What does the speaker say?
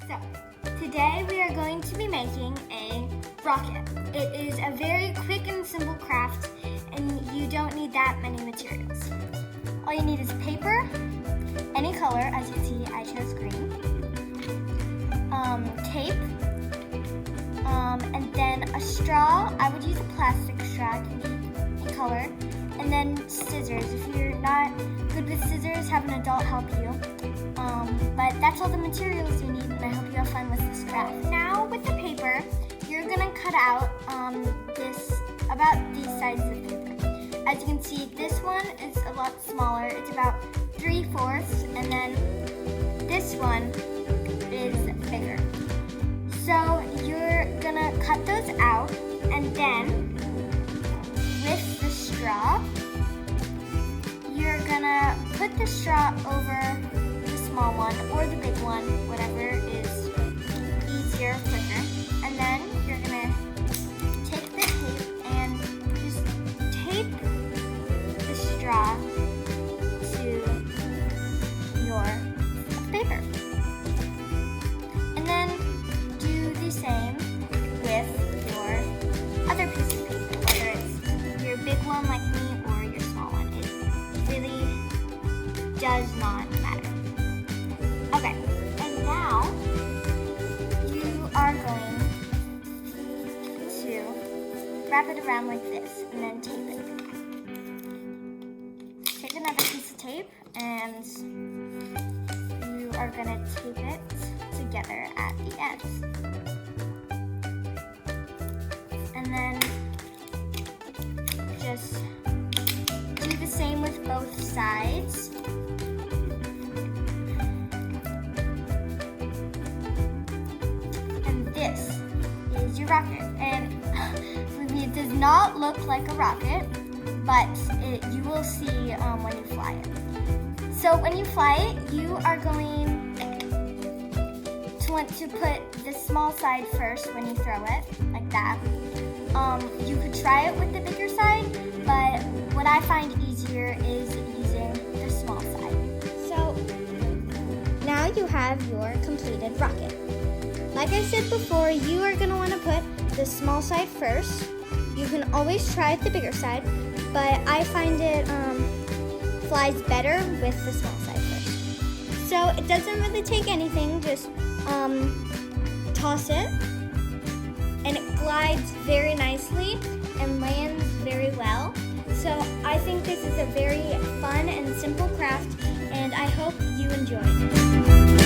So, today we are going to be making a rocket. It is a very quick and simple craft, and you don't need that many materials. All you need is paper, any color. As you can see, I chose green. Tape, and then a straw. I would use a plastic straw, it can be any color. And then scissors. If you're not good with scissors, have an adult help you. But that's all the materials you need, and I hope you have fun with this craft. Now with the paper, you're gonna cut out about these sizes of paper. As you can see, this one is a lot smaller. It's about 3/4, and then this one is bigger. So you're gonna cut those out, and then with the straw, you're gonna put the straw over the small one or the big one, whatever is easier, quicker. And then you're gonna take the tape and just tape the straw to your paper. And then do the same with your other piece of paper, whether it's your big one like me or your small one. It really does not matter. Okay, and now you are going to wrap it around like this and then tape it. Take another piece of tape and you are going to tape it together at the ends. And then just do the same with both sides. And this is your rocket. And it does not look like a rocket, but you will see when you fly it. So when you fly it, you are going to want to put the small side first when you throw it, like that. You could try it with the bigger side, but what I find easier is using the small side. So now you have your completed rocket. Like I said before, you are going to want to put the small side first. You can always try the bigger side, but I find it flies better with the small side first. So it doesn't really take anything, just toss it, and it glides very nicely and lands very well. So I think this is a very fun and simple craft, and I hope you enjoy it.